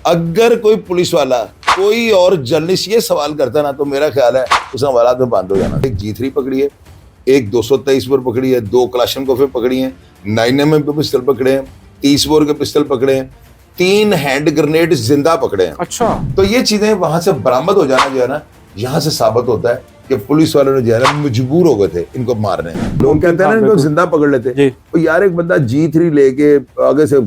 अगर कोई पुलिस वाला कोई और जर्नलिस्ट ये सवाल करता ना तो मेरा ख्याल है उस हवालात में बंद हो जाना। एक G3 पकड़ी है, एक 223 बोर पकड़ी है, 2 क्लाशनकोफ पकड़ी हैं, 9mm के पिस्टल पकड़े हैं, 30 बोर के पिस्टल पकड़े हैं, 3 हैंड ग्रेनेड जिंदा पकड़े हैं। अच्छा, तो ये चीजें वहां से बरामद हो जाना जो है ना, यहाँ से साबित होता है कि पुलिस वालों ने जो है ना मजबूर हो गए थे इनको मारने। लोग कहते हैं ना इनको जिंदा पकड़ लेते। तो यार एक बंदा G3 लेके आगे से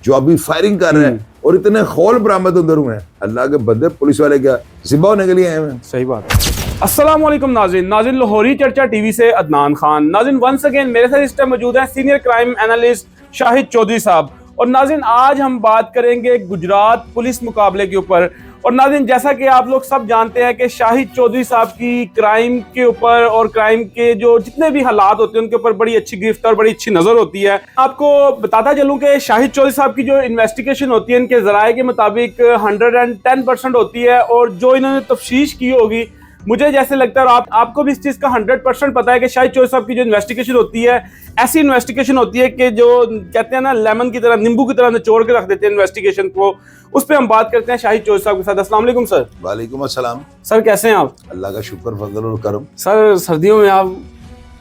जवाबी फायरिंग कर रहे हैं और इतने खौल बरामद अंदर हुए हैं। अल्लाह के बंदे, पुलिस वाले क्या जिबा होने के लिए आए हैं? सही बात है। अस्सलाम वालेकुम नाज़रीन लाहौरी चर्चा टीवी से अदनान खान। नाज़रीन वंस अगेन मेरे साथ इस टाइम मौजूद हैं senior crime analyst Shahid Chaudhary साहब। और नाज़रीन आज हम बात करेंगे गुजरात पुलिस मुकाबले के ऊपर। और नाज़रीन जैसा कि आप लोग सब जानते हैं कि शाहिद चौधरी साहब की क्राइम के ऊपर और क्राइम के जो जितने भी हालात होते हैं उनके ऊपर बड़ी अच्छी गिरफ्त और बड़ी अच्छी नजर होती है। आपको बताता चलूं कि शाहिद चौधरी साहब की जो इन्वेस्टिगेशन होती है इनके जराये के मुताबिक 110% होती है। और जो इन्होंने तफ्तीश की होगी, मुझे जैसे लगता है और आपको भी इस चीज का 100% पता है कि शाहिद चौधरी साहब की जो इन्वेस्टिगेशन होती है ऐसी इन्वेस्टिगेशन होती है कि जो कहते हैं ना लेमन की तरह, नींबू की तरह निचोड़ के रख देते हैं इन्वेस्टिगेशन को। उस पर हम बात करते हैं शाहिद चौधरी साहब के साथ। अस्सलाम वालेकुम सर। वालेकुम अस्सलाम। सर कैसे हैं आप? अल्लाह का शुक्र फजल और करम। सर सर्दियों में आप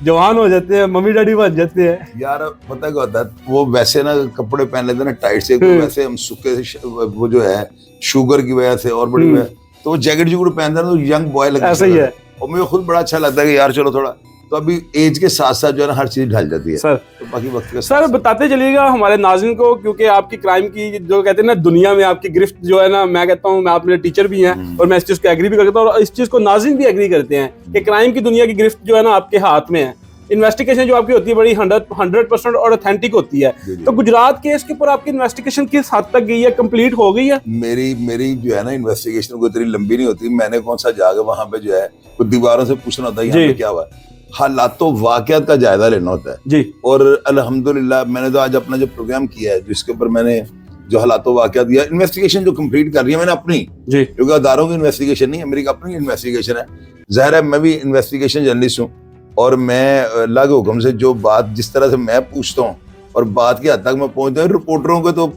जवान हो जाते हैं, मम्मी डैडी बन जाते हैं। यार पता क्या होता है, वो वैसे ना कपड़े पहन लेते ना टाइट से, वैसे हम सूखे वो जो है शुगर की वजह से और बड़ी वजह, तो वो जैकेट जुकेट पहनते हैं तो यंग बॉय लगता है। ऐसा ही है। और मुझे खुद बड़ा अच्छा लगता है कि यार चलो थोड़ा, तो अभी एज के साथ साथ जो है ना हर चीज ढल जाती है सर। तो बाकी वक्त के सर बताते चलिएगा हमारे नाज़रीन को, क्योंकि आपकी क्राइम की जो कहते हैं ना दुनिया में आपकी गिरफ्त जो है ना, मैं कहता हूँ, मैं आप मेरे टीचर भी हैं और मैं इस चीज को एग्री भी करता हूँ और इस चीज को नाज़रीन भी एग्री करते हैं कि क्राइम की दुनिया की गिरफ्त जो है ना आपके हाथ में है। इन्वेस्टिगेशन जो आपकी होती है बड़ी 100% और ऑथेंटिक होती है। तो गुजरात केस के ऊपर आपकी इन्वेस्टिगेशन किस हद तक गई है, कंप्लीट हो गई है? मेरी जो है ना इन्वेस्टिगेशन कोई इतनी लंबी नहीं होती। मैंने कौन सा जाके वहां पे जो है कुछ दीवारों से पूछना होता है यहाँ पे क्या हुआ, हालात तो वाकयात का जायजा लेना होता है जी। और अल्हम्दुलिल्लाह मैंने तो आज अपना जो प्रोग्राम किया है जिसके ऊपर मैंने जो हालात वाकयात दिया, इन्वेस्टिगेशन जो कंप्लीट कर रही है मैंने अपनी जी, क्योंकि अदारों की इन्वेस्टिगेशन नहीं है, मेरी अपनी इन्वेस्टिगेशन है। जाहिर है मैं भी इन्वेस्टिगेशन जर्नलिस्ट हूँ और मैं अल्लाह के हुक्म से जो बात जिस तरह से मैं पूछता हूँ और बात की हद तक मैं पहुंचता हूँ, रिपोर्टरों को तो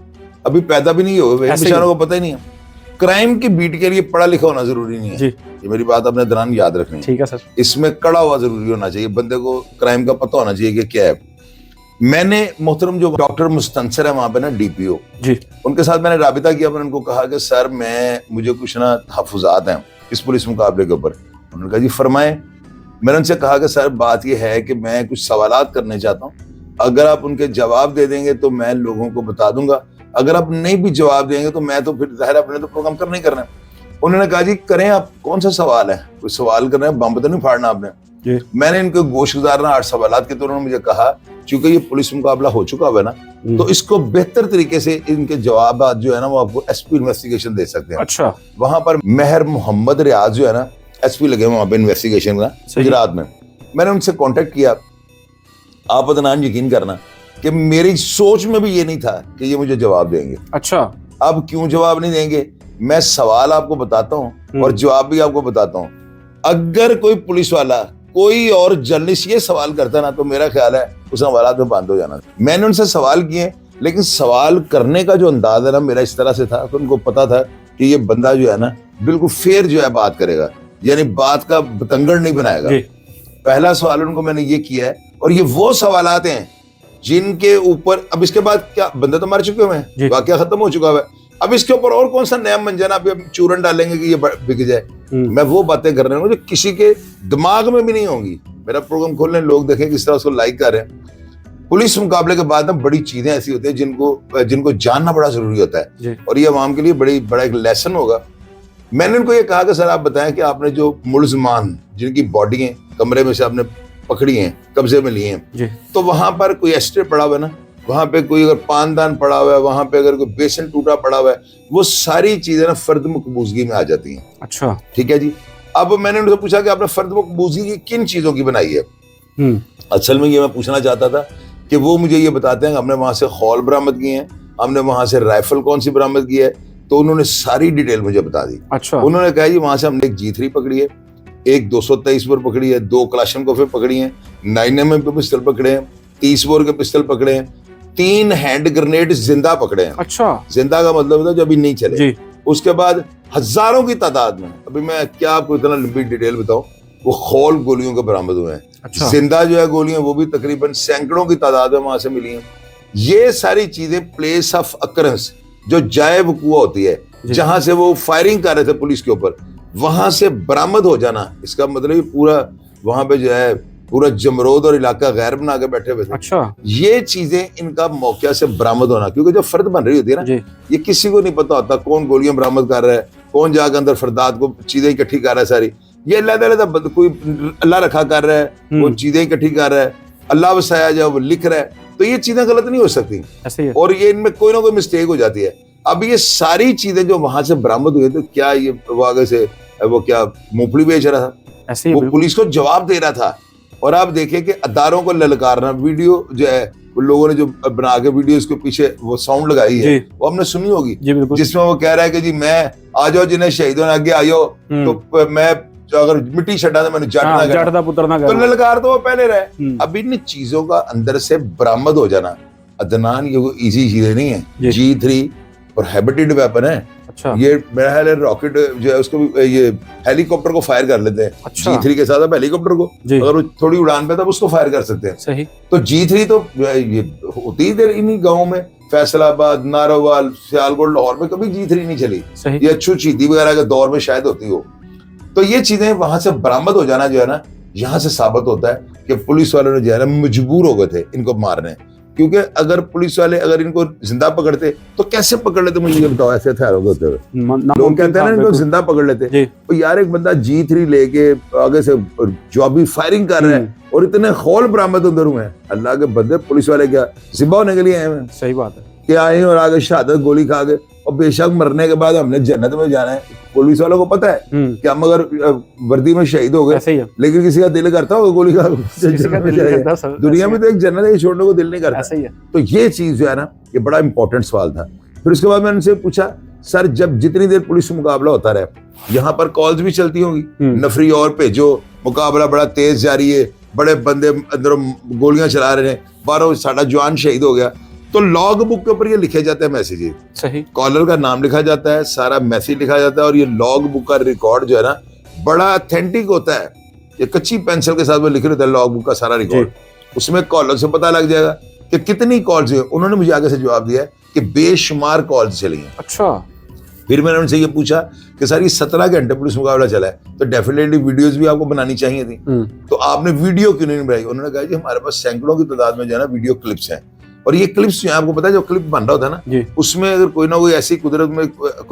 अभी पैदा भी नहीं हुए, बेचारों को पता ही नहीं है। क्राइम की बीट के लिए पढ़ा लिखा होना जरूरी नहीं है जी। ये मेरी बात अपने दौरान याद रखनी, ठीक है सर। इसमें कड़ा हुआ जरूरी होना चाहिए, बंदे को क्राइम का पता होना चाहिए कि क्या है। मैंने मोहतरम जो डॉक्टर मुस्तंसर है वहां पे ना DPO जी, उनके साथ मैंने राबिता किया। मैंने उनको कहा कि सर मुझे कुछ ना तहफ़्फ़ुज़ात हैं इस पुलिस मुकाबले के ऊपर। उन्होंने कहा जी फरमाएं। मैंने उनसे कहा कि सर बात यह है कि मैं कुछ सवालात करने चाहता हूँ, अगर आप उनके जवाब दे देंगे तो मैं लोगों को बता दूंगा, अगर आप नहीं भी जवाब देंगे तो मैं तो फिर जाहिर अपने तो प्रोग्राम करना ही करना है। उन्होंने कहा जी करें, आप कौन सा सवाल है, कोई सवाल करना है, बम तो नहीं फाड़ना आपने। मैंने इनको गोश गुजारना 8 सवालात के, तो उन्होंने मुझे कहा चूंकि ये पुलिस मुकाबला हो चुका हुआ है ना तो इसको बेहतर तरीके से इनके जवाब जो है ना वो आपको SP इन्वेस्टिगेशन दे सकते हैं। अच्छा। वहां पर मेहर मोहम्मद रियाज जो है ना SP लगे वहां पे इन्वेस्टिगेशन का गुजरात में। मैंने उनसे कांटेक्ट किया। आप अदनान यकीन करना कि मेरी सोच में भी ये नहीं था कि ये मुझे जवाब देंगे। अच्छा। अब क्यों जवाब नहीं देंगे, मैं सवाल आपको बताता हूँ और जवाब भी आपको बताता हूँ। अगर कोई पुलिस वाला कोई और जर्नलिस्ट ये सवाल करता ना तो मेरा ख्याल है उस हवालात में बंद हो जाना। मैंने उनसे सवाल किए, लेकिन सवाल करने का जो अंदाज है ना मेरा इस तरह से था तो उनको पता था कि ये बंदा जो है ना बिल्कुल फेयर जो है बात करेगा, यानी बात का बतंगड़ नहीं बनाएगा। पहला सवाल उनको मैंने ये किया है और ये वो सवालात हैं जिनके ऊपर अब इसके बाद क्या, बंदे तो मर चुके हुए हैं, वाकया खत्म हो चुका है, अब इसके ऊपर और कौन सा नया मंजन आप चूरन डालेंगे कि ये बिक जाए। मैं वो बातें कर रहा हूँ जो किसी के दिमाग में भी नहीं होंगी। मेरा प्रोग्राम खोलने लोग देखें किस तरह उसको लाइक कर रहे हैं। पुलिस मुकाबले के बाद ना बड़ी चीजें ऐसी होती है जिनको जानना बड़ा जरूरी होता है और ये अवाम के लिए बड़ा एक लेसन होगा। मैंने उनको ये कहा कि सर आप बताएं कि आपने जो मुलजमान जिनकी बॉडी है कमरे में से आपने पकड़ी हैं, कब्जे में लिए हैं, तो वहां पर कोई एस्ट्रे पड़ा हुआ है ना, वहां पे कोई अगर पानदान पड़ा हुआ है, वहां पे अगर कोई बेसन टूटा पड़ा हुआ है, वो सारी चीजें ना फर्द मकबूजगी में आ जाती हैं। अच्छा, ठीक है जी। अब मैंने उनसे पूछा कि आपने फर्द मकबूजगी किन चीजों की बनाई है। असल में ये मैं पूछना चाहता था कि वो मुझे ये बताते हैं हमने वहां से खौल बरामद किए हैं, हमने वहां से राइफल कौन सी बरामद की है, तो उन्होंने सारी डिटेल मुझे बता दी। अच्छा। उन्होंने कहा जी वहां से हमने एक G3 पकड़ी है, एक 223 बोर पकड़ी है, 2 क्लाशनकोफ पकड़ी हैं, 9mm के पिस्टल पकड़े हैं, 30 बोर के पिस्टल पकड़े हैं, 3 हैंड ग्रेनेड जिंदा पकड़े हैं। अच्छा। जिंदा का मतलब होता है जो अभी नहीं चले। उसके बाद हजारों की तादाद में, अभी मैं क्या आपको इतना लंबी डिटेल बताऊं, वो खौल गोलियों के बरामद हुए हैं। अच्छा। जिंदा जो है गोलियां वो भी तकरीबन सैकड़ों की तादाद में वहां से मिली हैं। ये सारी चीजें प्लेस ऑफ अकरेंस, जो जाए वकुआ होती है, जहां से वो फायरिंग कर रहे थे पुलिस के ऊपर, वहां से बरामद हो जाना, इसका मतलब पूरा वहां पे जो है पूरा जमरोद और इलाका गैर बना के बैठे हुए थे। अच्छा। ये चीजें इनका मौके से बरामद होना, क्योंकि जब फर्द बन रही होती है ना, ये किसी को नहीं पता होता कौन गोलियां बरामद कर रहा है, कौन जाकर अंदर फरदात को चीजें इकट्ठी कर रहा है सारी। ये अल्लाह कोई अल्लाह रखा कर रहा है, वो चीजें इकट्ठी कर रहा है, अल्लाह वसाया जो वो लिख रहा है, तो ये चीजें गलत नहीं हो सकती ऐसे और ये इनमें कोई ना कोई मिस्टेक हो जाती है। अब ये सारी चीजें जो वहां से बरामद हुई, तो क्या ये वो आगे से वो क्या मूंगफली बेच रहा था, ऐसे वो पुलिस को जवाब दे रहा था। और आप देखें कि अदारों को ललकारना, वीडियो जो है लोगों ने जो बना के वीडियो इसके पीछे वो साउंड लगाई है, वो हमने सुनी होगी, जिसमें वो कह रहा है कि जी मैं आ जाओ जिन्हें शहीदों ने आगे आयो, तो मैं अगर मिट्टी छटा तो मैंने जाटना पुत्रना, तो ललकार तो वो पहले रहे। अब इन चीजों का अंदर से बरामद हो जाना, अदनान, ये इजी चीजें नहीं है। G3 और हैबिटेड वेपन है। अच्छा। ये मेरा ख्याल है रॉकेट जो है उसको ये हेलीकॉप्टर को फायर कर लेते हैं। अच्छा। G3 के साथ अब हेलीकॉप्टर को अगर वो थोड़ी उड़ान पे तब उसको फायर कर सकते हैं। सही। तो G3 तो ये होती इधर इन्हीं गाँव में, फैसलाबाद, नारोवाल, सियालकोट, लाहौर में कभी G3 नहीं चली। ये अच्छू चीदी वगैरह के दौर में शायद होती हो। तो ये चीजें वहां से बरामद हो जाना जो है ना, यहाँ से साबित होता है कि पुलिस वालों ने जो है ना मजबूर हो गए थे इनको मारने, क्योंकि अगर पुलिस वाले अगर इनको जिंदा पकड़ते तो कैसे पकड़ लेते, मुझे ये बताओ। ऐसे हथियार होते हुए लोग कहते हैं ना इनको जिंदा पकड़ लेते, तो यार एक बंदा G3 लेके आगे से जो अभी फायरिंग कर रहे हैं और इतने खौल बरामद अंदर हुए हैं, अल्लाह के बंदे पुलिस वाले क्या जिबा होने के लिए आए हैं? सही बात है कि आए और आगे शहादत गोली खा के, और बेशक मरने के बाद हमने जन्नत में जाना है। पुलिस वालों को पता है कि हम अगर वर्दी में शहीद हो गए, लेकिन किसी का दिल करता होगा गोली खा, दुनिया में तो एक जन्नत है, छोड़ने को दिल नहीं करता। तो ये चीज जो है ना, ये बड़ा इंपॉर्टेंट सवाल था। फिर उसके बाद मैंने उनसे पूछा, सर जब जितनी देर पुलिस मुकाबला होता रहे, यहाँ पर कॉल्स भी चलती होंगी, नफरी और भेजो, मुकाबला बड़ा तेज जारी है, बड़े बंदे अंदर गोलियां चला रहे हैं, 12 साडा जवान शहीद हो गया, तो लॉग बुक के ऊपर ये लिखे जाते हैं मैसेज। सही। कॉलर का नाम लिखा जाता है, सारा मैसेज लिखा जाता है, और ये लॉग बुक का रिकॉर्ड जो है ना बड़ा ऑथेंटिक होता है। ये कच्ची पेंसिल के साथ में लिखे रहता है लॉग बुक का सारा रिकॉर्ड। उसमें कॉलर से पता लग जाएगा कि कितनी कॉल्स हुई। उन्होंने मुझे आगे से जवाब दिया कि बेशुमार कॉल्स चली हैं। अच्छा। फिर मैंने उनसे ये पूछा कि सर ये 17 घंटे पुलिस मुकाबला चला है, तो डेफिनेटली वीडियोस भी आपको बनानी चाहिए थी, तो आपने वीडियो क्यों नहीं बनाई? उन्होंने कहा कि हमारे पास सैकड़ों की तादाद में जो है ना वीडियो क्लिप्स हैं, और ये क्लिप्स जो है आपको पता है, जो क्लिप बन रहा होता है ना, उसमें अगर कोई ना कोई ऐसी कुदरत में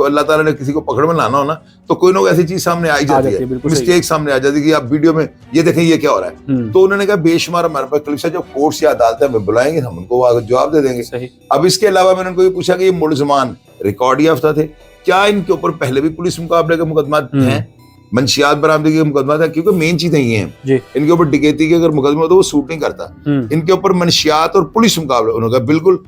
अल्लाह ताला ने किसी को पकड़ में लाना हो ना, तो कोई ना कोई ऐसी चीज सामने आ जाती है, मिस्टेक सामने आ जाती है कि आप वीडियो में ये देखें ये क्या हो रहा है। तो उन्होंने कहा बेशुमार हमारे पास क्लिप्स है, जो कोर्ट्स या अदालतें में बुलाएंगे हम उनको जवाब दे देंगे। अब इसके अलावा मैंने उनको ये पूछा कि ये मुलजमान रिकॉर्ड याफ्ता थे, क्या इनके ऊपर पहले भी पुलिस मुकाबले के मुकदमा हैं, मंशियात बरामदगी के मुकदमा था? क्योंकि मेन चीजें ये हैं, इनके ऊपर डकैती के अगर मुकदमा हो तो वो सूट नहीं करता। इनके ऊपर मंशियात और पुलिस मुकाबले, उन्होंने कहा बिल्कुल।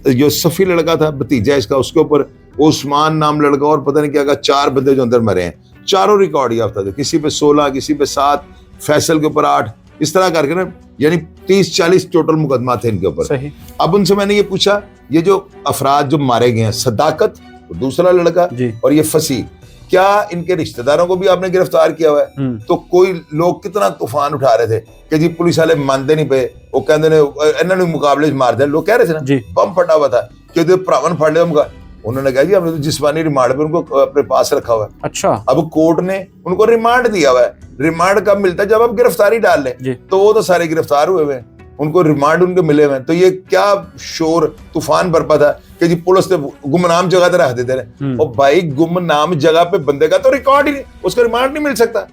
जो सफी लड़का था भतीजा इसका, उसके ऊपर उस्मान नाम लड़का और पता नहीं क्या कहा, 4 बंदे जो अंदर मरे हैं, चारों रिकॉर्ड याफ्ता थे, किसी पे 16, किसी पे 7, फैसल के ऊपर 8, इस तरह करके ना, यानी 30-40 टोटल मुकदमा थे इनके ऊपर। अब उनसे मैंने ये पूछा, ये जो अफराद जो मारे गए हैं, सदाकत दूसरा लड़का और ये फसी, क्या इनके रिश्तेदारों को भी आपने गिरफ्तार किया हुआ है? तो कोई लोग कितना तूफान उठा रहे थे कि जी पुलिस वाले मानते नहीं पे, वो कहते ने इन्होंने मुकाबले मार दिया। लोग कह रहे थे ना, बम फटा हुआ था कि प्रावन फाड़ लिया। उन्होंने कहा जी हमने तो जिस्मानी रिमांड पे उनको अपने पास रखा हुआ है। अच्छा। अब कोर्ट ने उनको रिमांड दिया हुआ है। रिमांड कब मिलता है? जब आप गिरफ्तारी डाल लें। तो वो तो सारे गिरफ्तार हुए हुए, उनको रिमांड उनके मिले हुए। तो ये क्या शोर तूफान बरपा था कि जी पुलिस ने गुमनाम जगह पे रख देते रहे। और भाई गुमनाम जगह पे बंदे का तो रिकॉर्ड ही नहीं, उसका रिमांड नहीं मिल सकता।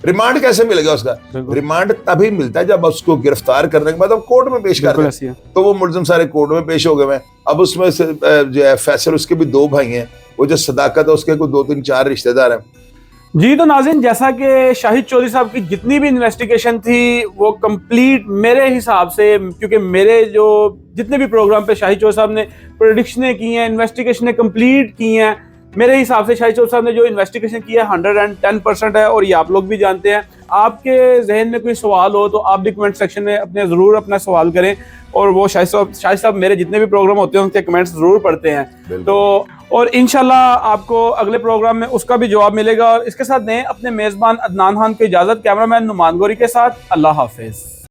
रिमांड कैसे मिलेगा उसका? रिमांड तभी मिलता है जब उसको गिरफ्तार करने के बाद अब कोर्ट में पेश कर दें। तो वो मुलजिम सारे कोर्ट में पेश हो गए हैं। अब उसमें से जो है फैसल, उसके भी 2 भाई हैं, वो जो सदाकत है उसके कोई 2-3-4 रिश्तेदार हैं। जी तो नाज़रीन, जैसा कि शाहिद चौधरी साहब की जितनी भी इन्वेस्टिगेशन थी वो कंप्लीट मेरे हिसाब से, क्योंकि मेरे जो जितने भी प्रोग्राम पे शाहिद चौधरी साहब ने प्रेडिक्शनें की हैं, इन्वेस्टिगेशनें कंप्लीट की हैं, मेरे हिसाब से शाहिद चौधरी साहब ने जो इन्वेस्टिगेशन की है 110% है। और ये आप लोग भी जानते हैं। आपके जहन में कोई सवाल हो तो आप भी कमेंट सेक्शन में ज़रूर अपना सवाल करें। और वो शाहिद साहब मेरे जितने भी प्रोग्राम होते हैं उनके कमेंट्स ज़रूर पढ़ते हैं। तो और इंशाल्लाह आपको अगले प्रोग्राम में उसका भी जवाब मिलेगा। और इसके साथ दें अपने मेज़बान अदनान खान को इजाज़त, कैमरामैन नुमान गोरी के साथ अल्लाह हाफिज़।